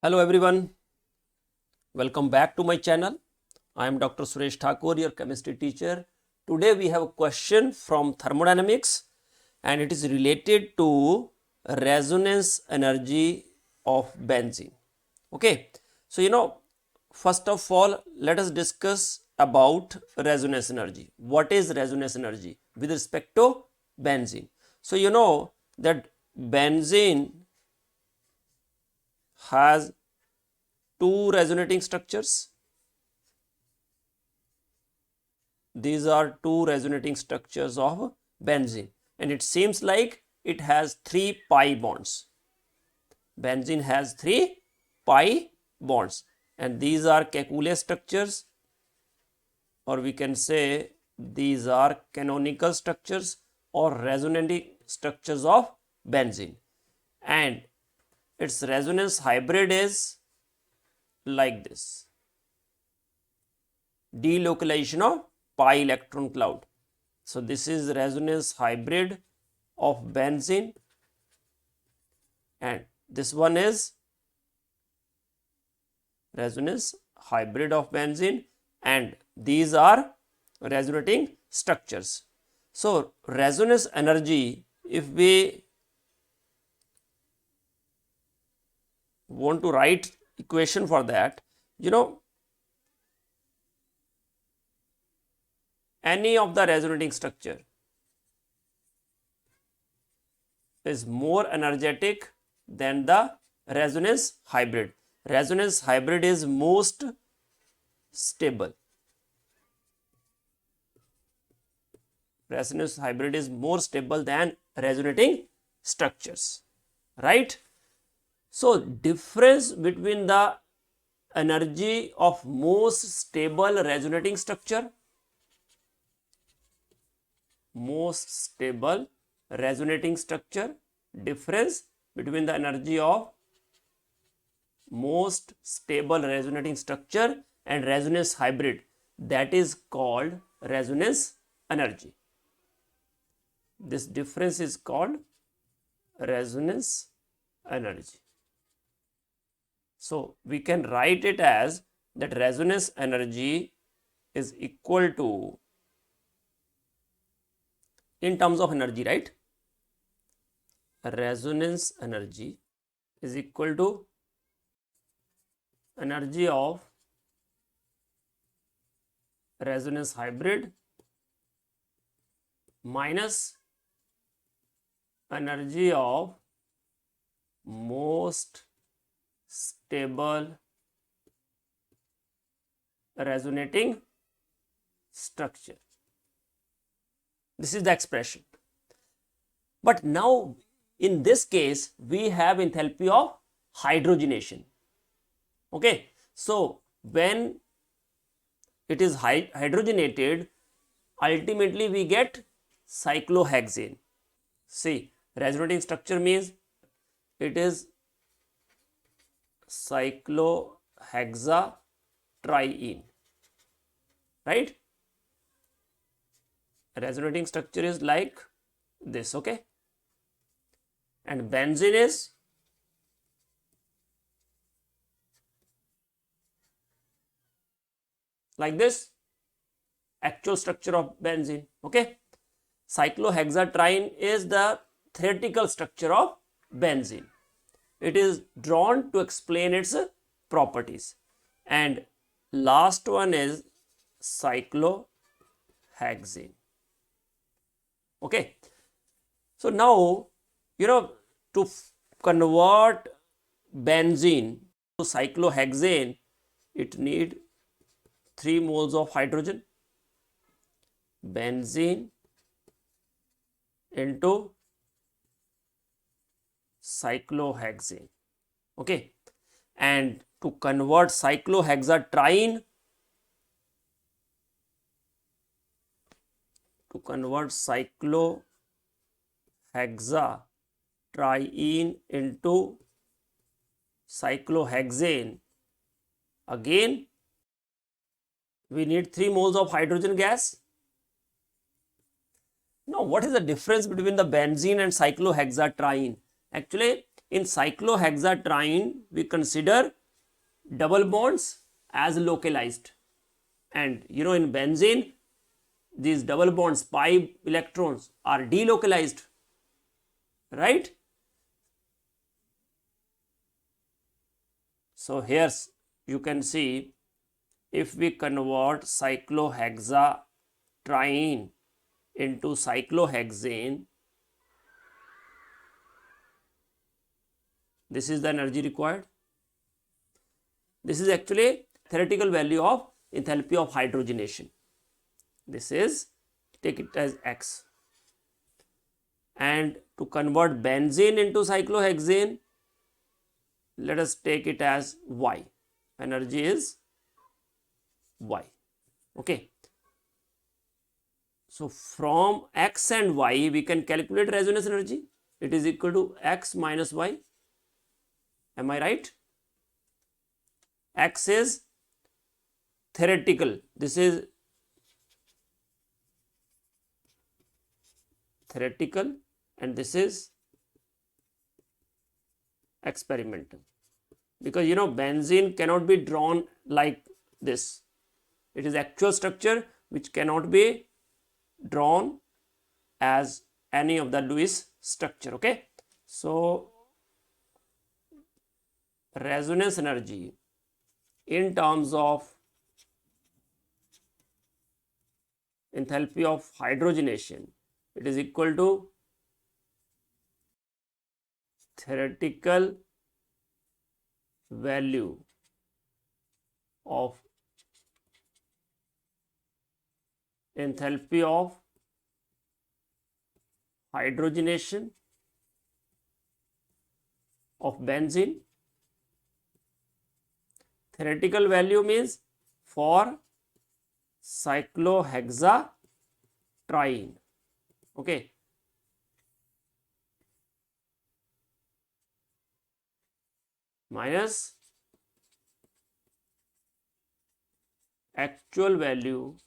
Hello everyone, welcome back to my channel. I am Dr. Suresh Thakur, your chemistry teacher. Today we have a question from thermodynamics and it is related to resonance energy of benzene. Okay, so first of all, let us discuss about resonance energy. What is resonance energy with respect to benzene? So you know that benzene has two resonating structures. These are two resonating structures of benzene and it seems like it has 3 pi bonds. Benzene has 3 pi bonds and these are Kekulé structures, or we can say these are canonical structures or resonating structures of benzene, and its resonance hybrid is like this: delocalization of pi electron cloud. So this is resonance hybrid of benzene and this one is resonance hybrid of benzene and these are resonating structures. So resonance energy, if we want to write equation for that, any of the resonating structure is more energetic than the resonance hybrid. Resonance hybrid is most stable. Resonance hybrid is more stable than resonating structures, right? So difference between the energy of most stable resonating structure, difference between the energy of most stable resonating structure and resonance hybrid, that is called resonance energy. This difference is called resonance energy. So we can write it as that resonance energy is equal to, in terms of energy, right? Resonance energy is equal to energy of resonance hybrid minus energy of most stable resonating structure. This is the expression. But now in this case we have enthalpy of hydrogenation. Okay, so when it is hydrogenated, ultimately we get cyclohexane. See, resonating structure means it is cyclohexatriene, right? Resonating structure is like this, okay? And benzene is like this, actual structure of benzene, okay? Cyclohexatriene is the theoretical structure of benzene. It is drawn to explain its properties. And last one is cyclohexane. Okay. So now, to convert benzene to cyclohexane, it need 3 moles of hydrogen. Benzene into cyclohexane, okay, and to convert cyclohexatriene into cyclohexane, again we need 3 moles of hydrogen gas. Now what is the difference between the benzene and cyclohexatriene? Actually in cyclohexatriene we consider double bonds as localized, and in benzene these double bonds pi electrons are delocalized, right? So here you can see, if we convert cyclohexatriene into cyclohexane, this is the energy required. This is actually theoretical value of enthalpy of hydrogenation. This is, take it as X. And to convert benzene into cyclohexane, let us take it as Y. Energy is Y. Okay. So from X and Y we can calculate resonance energy. It is equal to X minus Y. Am I right? X is theoretical. This is theoretical and this is experimental, because benzene cannot be drawn like this. It is actual structure which cannot be drawn as any of the Lewis structure. Okay, so resonance energy in terms of enthalpy of hydrogenation, it is equal to theoretical value of enthalpy of hydrogenation of benzene. Theoretical value means for cyclohexatriene. Okay. Minus actual value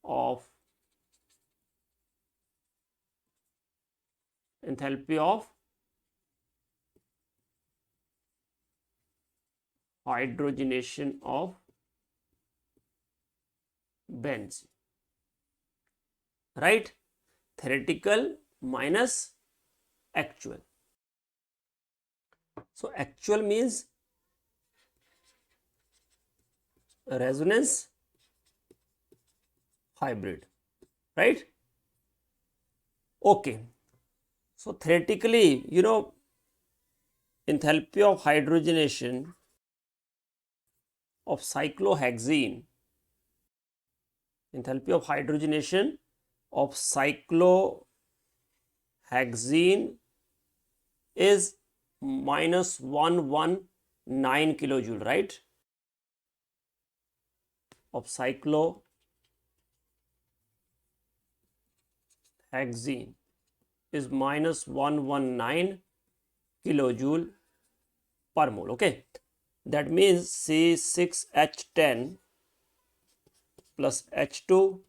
of enthalpy of hydrogenation of benzene, right? Theoretical minus actual. So actual means resonance hybrid, right? Okay. So theoretically, enthalpy of hydrogenation of cyclohexene, enthalpy of hydrogenation of cyclohexene is minus 119 kilojoule, right? Of cyclohexene is minus 119 kilojoule per mole. Okay, that means C6H10 plus H2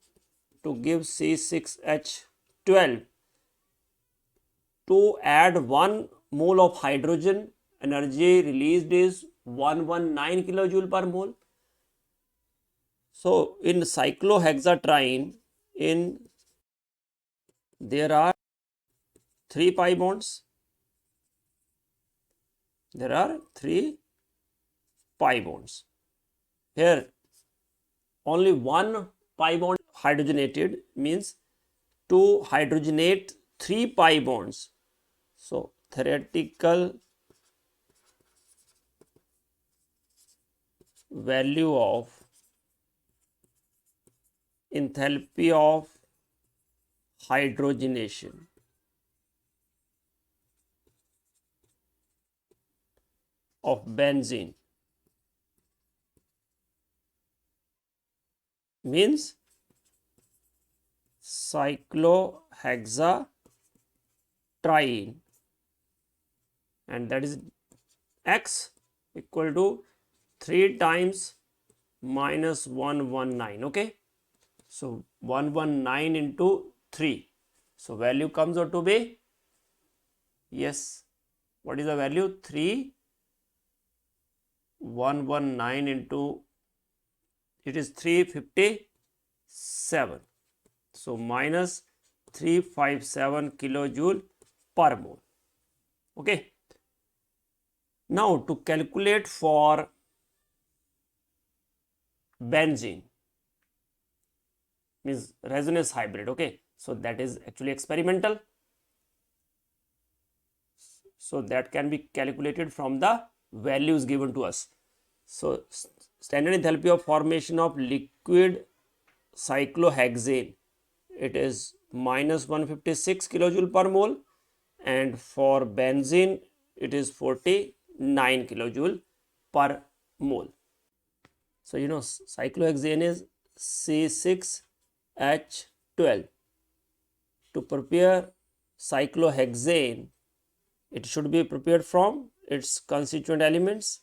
to give C6H12. To add 1 mole of hydrogen, energy released is 119 kilojoule per mole. So in cyclohexatriene, there are 3 pi bonds. There are 3 pi bonds. Here only 1 pi bond hydrogenated, means to hydrogenate 3 pi bonds. So theoretical value of enthalpy of hydrogenation of benzene means cyclohexatriene, and that is X equal to 3 times minus 119. Okay, so 119 into 3, so value comes out to be, yes, What is the value? 3119 into, it is 357. So minus 357 kilojoule per mole. Okay. Now to calculate for benzene, means resonance hybrid. Okay. So that is actually experimental. So that can be calculated from the values given to us. So standard enthalpy of formation of liquid cyclohexane, it is minus 156 kilojoule per mole, and for benzene it is 49 kilojoule per mole. So you know cyclohexane is C6H12. To prepare cyclohexane, it should be prepared from its constituent elements,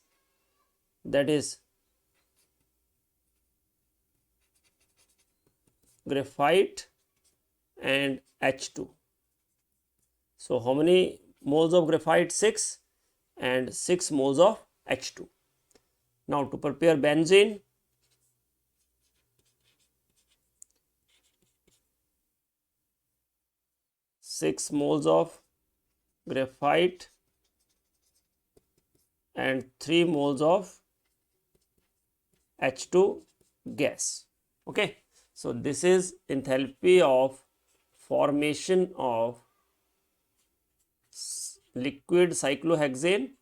that is graphite and H2. So how many moles of graphite? 6, and 6 moles of H2. Now to prepare benzene, six moles of graphite and 3 moles of H2 gas. Okay. So this is enthalpy of formation of liquid cyclohexane,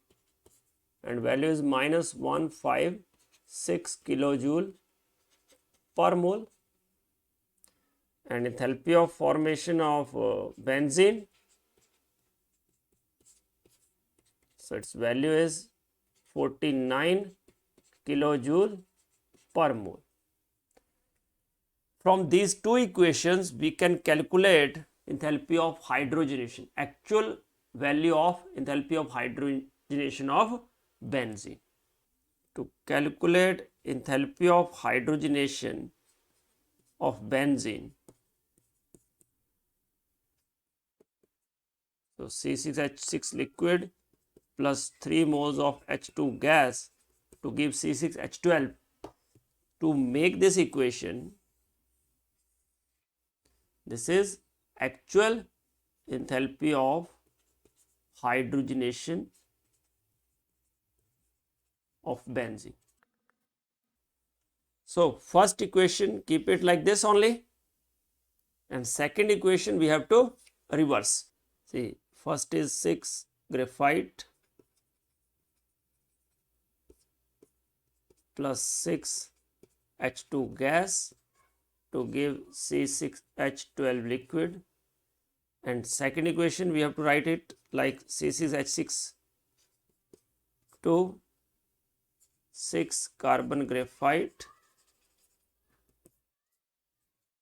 and value is minus 156 kilojoule per mole, and enthalpy of formation of benzene, so its value is 49 kilojoule per mole. From these two equations, we can calculate enthalpy of hydrogenation, actual value of enthalpy of hydrogenation of benzene. To calculate enthalpy of hydrogenation of benzene, so C6H6 liquid plus 3 moles of H2 gas to give C6H12. To make this equation, this is actual enthalpy of hydrogenation of benzene. So first equation, keep it like this only, and second equation we have to reverse. See, first is 6 graphite plus 6 H2 gas to give C6H12 liquid, and second equation we have to write it like C6H6 to 6 carbon graphite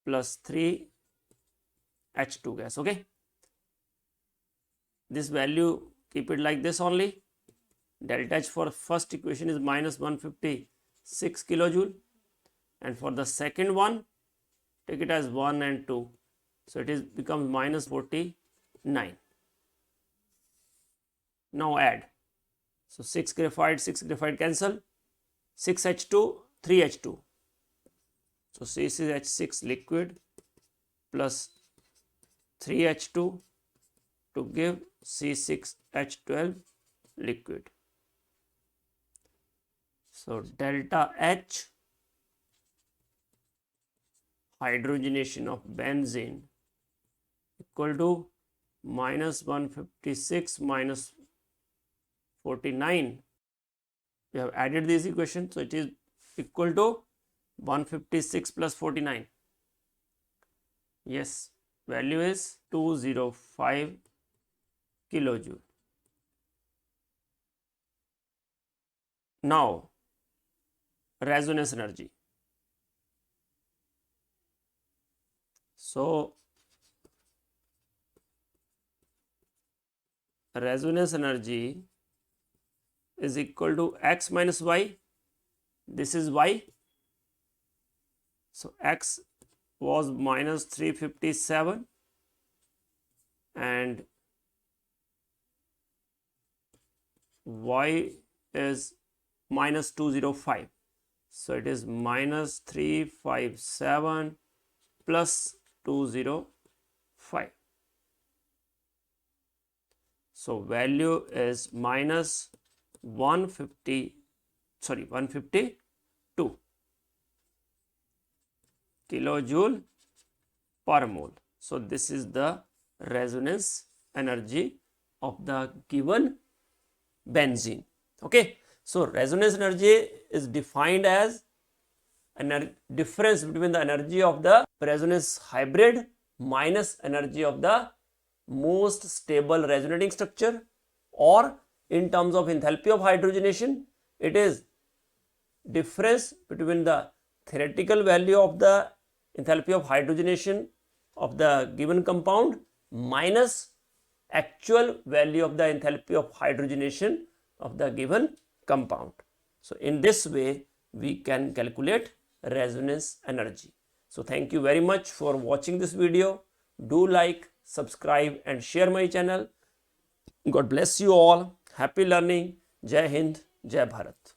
plus 3 H2 gas. Okay. This value, keep it like this only. Delta H for first equation is minus 156 kilojoule, and for the second one, take it as 1 and 2. So it is becomes minus 49. Now add. So 6 graphite cancel. 6H2, 3H2. So C6H6 liquid plus 3H2 to give C6H12 liquid. So delta H, hydrogenation of benzene, equal to minus 156 minus 49. We have added this equation, so it is equal to 156 plus 49. Yes, value is 205 kilojoule. Now resonance energy. So resonance energy is equal to x minus y. This is y. So x was minus 357 and Y is minus 205. So it is minus 357 plus 205. So value is minus 152 kilojoule per mole. So this is the resonance energy of the given benzene. Okay. So resonance energy is defined as difference between the energy of the resonance hybrid minus energy of the most stable resonating structure, or in terms of enthalpy of hydrogenation, it is difference between the theoretical value of the enthalpy of hydrogenation of the given compound minus actual value of the enthalpy of hydrogenation of the given compound. So in this way we can calculate resonance energy. So thank you very much for watching this video. Do like, subscribe and share my channel. God bless you all. Happy learning. Jai Hind, Jai Bharat.